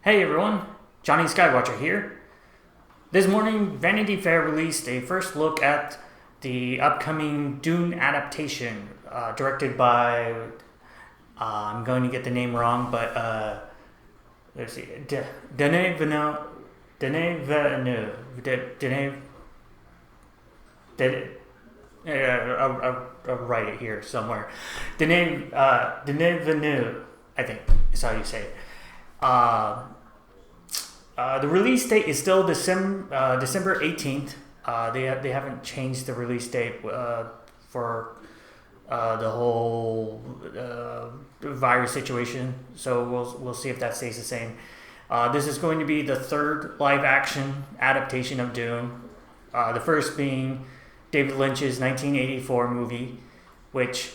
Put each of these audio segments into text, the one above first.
Hey everyone, Johnny Skywatcher here. This morning, Vanity Fair released a first look at the upcoming Dune adaptation, directed by, I'm going to get the name wrong, but let's see, Denis Villeneuve, I'll write it here somewhere. Denis Villeneuve, I think is how you say it. The release date is still December 18th. They haven't changed the release date for the whole virus situation, so we'll see if that stays the same. This is going to be the third live action adaptation of Dune. The first being David Lynch's 1984 movie, which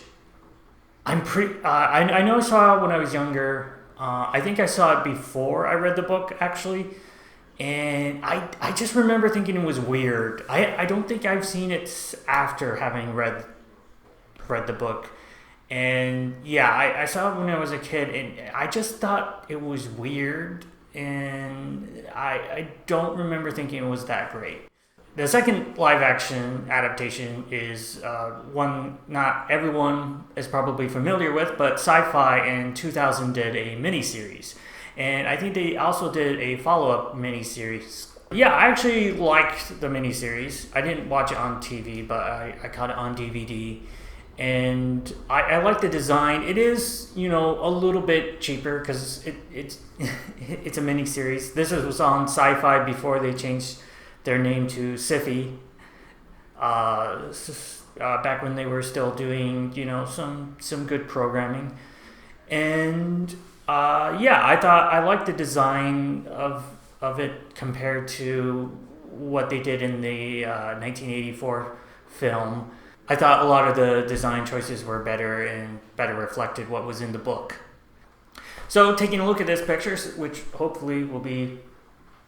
I know I saw when I was younger. I think I saw it before I read the book, actually. And I just remember thinking it was weird. I don't think I've seen it after having read the book. And yeah, I saw it when I was a kid, and I just thought it was weird. And I don't remember thinking it was that great. The second live action adaptation is one not everyone is probably familiar with, but Sci-Fi in 2000 did a miniseries. And I think they also did a follow-up miniseries. Yeah, I actually liked the miniseries. I didn't watch it on TV, but I caught it on DVD. And I like the design. It is, a little bit cheaper because it's it's a miniseries. This was on Sci-Fi before they changed their name to Sci-Fi, back when they were still doing some good programming. And I liked the design of it compared to what they did in the 1984 film. I thought a lot of the design choices were better and better reflected what was in the book. So taking a look at this picture, which hopefully will be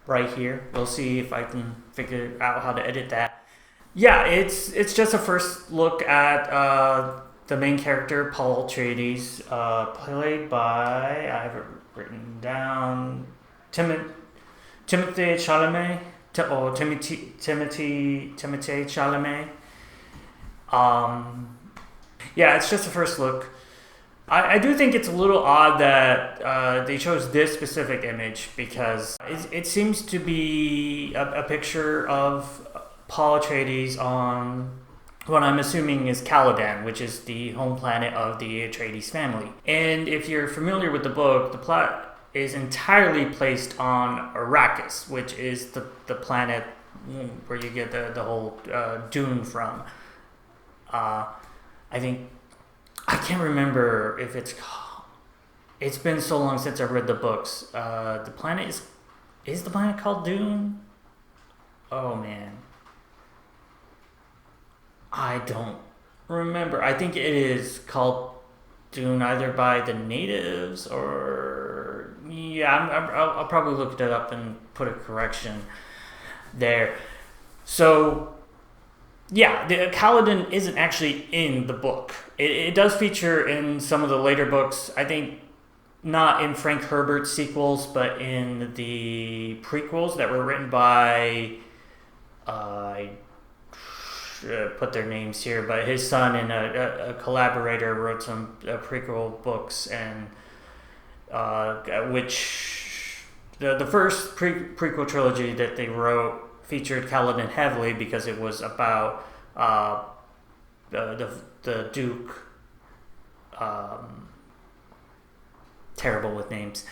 right here. We'll see if I can figure out how to edit that. Yeah, it's just a first look at the main character, Paul Atreides, played by, I have it written down, Timothée Chalamet, Timothée Chalamet. Yeah, it's just a first look. I do think it's a little odd that they chose this specific image because it seems to be a picture of Paul Atreides on what I'm assuming is Caledon, which is the home planet of the Atreides family. And if you're familiar with the book, the plot is entirely placed on Arrakis, which is the planet where you get the whole Dune from. I can't remember if it's been so long since I read the books. The planet is the planet called Dune? Oh man. I don't remember. I think it is called Dune either by the natives or... Yeah, I'll probably look that up and put a correction there. So... Yeah, the Caledon isn't actually in the book. It does feature in some of the later books. I think not in Frank Herbert's sequels, but in the prequels that were written by, I put their names here, but his son and a collaborator wrote some prequel books, and which the first prequel trilogy that they wrote featured Caledon heavily because it was about the Duke, terrible with names,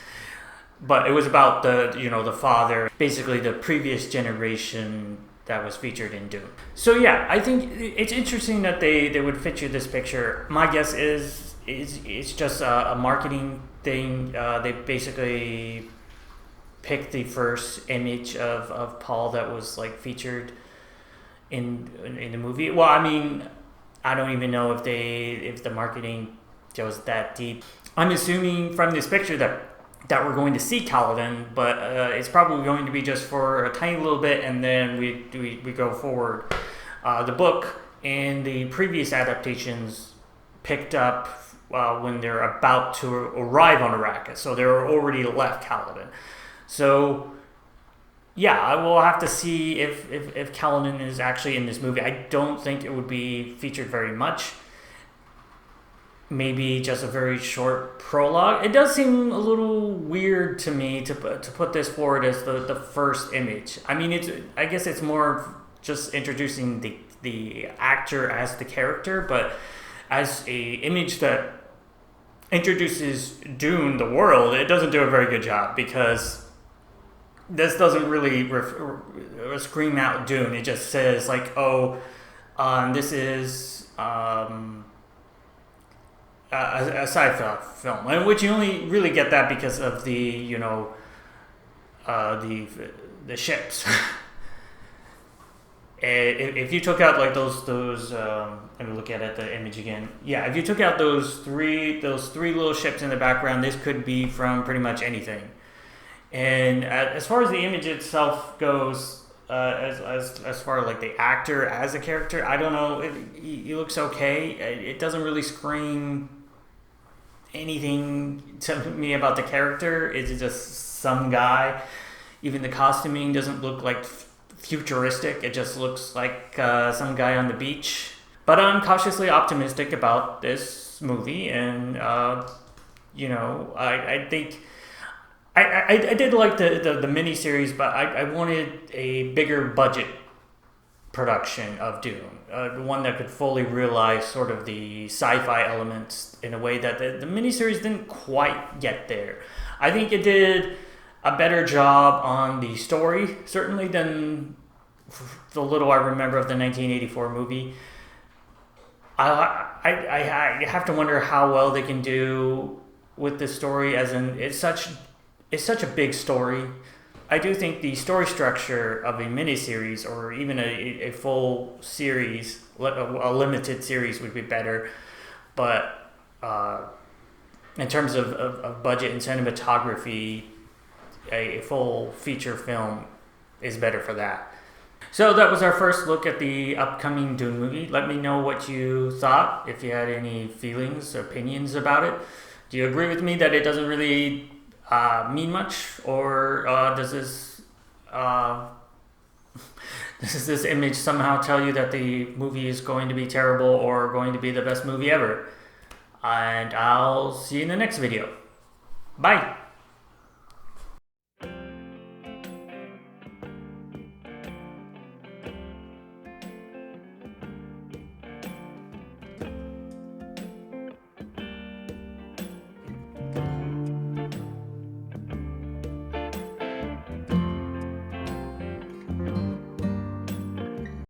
but it was about the father, basically the previous generation that was featured in Dune. So yeah, I think it's interesting that they would feature this picture. My guess is it's just a marketing thing. They basically picked the first image of Paul that was featured in the movie. Well, I mean, I don't even know if the marketing goes that deep. I'm assuming from this picture that we're going to see Caledon, but it's probably going to be just for a tiny little bit, and then we go forward. The book and the previous adaptations picked up when they're about to arrive on Arrakis, so they're already left Caledon. So yeah, I will have to see if Caledon is actually in this movie. I don't think it would be featured very much. Maybe just a very short prologue. It does seem a little weird to me to put this forward as the first image. I mean, I guess it's more just introducing the actor as the character, but as a image that introduces Dune, the world, it doesn't do a very good job, because this doesn't really scream out Dune. It just says like, oh, this is a sci-fi film, and which you only really get that because of the the ships. If you took out like those let me look at the image again. Yeah, if you took out those three little ships in the background, this could be from pretty much anything. And as far as the image itself goes, as far as like the actor as a character, I don't know. He looks okay. It doesn't really scream anything to me about the character. It's just some guy. Even the costuming doesn't look like futuristic. It just looks like some guy on the beach. But I'm cautiously optimistic about this movie, and I think I did like the miniseries, but I wanted a bigger budget production of Dune, one that could fully realize sort of the sci-fi elements in a way that the miniseries didn't quite get there. I think it did a better job on the story, certainly, than the little I remember of the 1984 movie. I have to wonder how well they can do with this story, as in it's such a big story. I do think the story structure of a miniseries, or even a full series, a limited series, would be better. But in terms of budget and cinematography, a full feature film is better for that. So that was our first look at the upcoming Dune movie. Let me know what you thought, if you had any feelings, opinions about it. Do you agree with me that it doesn't really mean much, or does this image somehow tell you that the movie is going to be terrible or going to be the best movie ever? And I'll see you in the next video. Bye!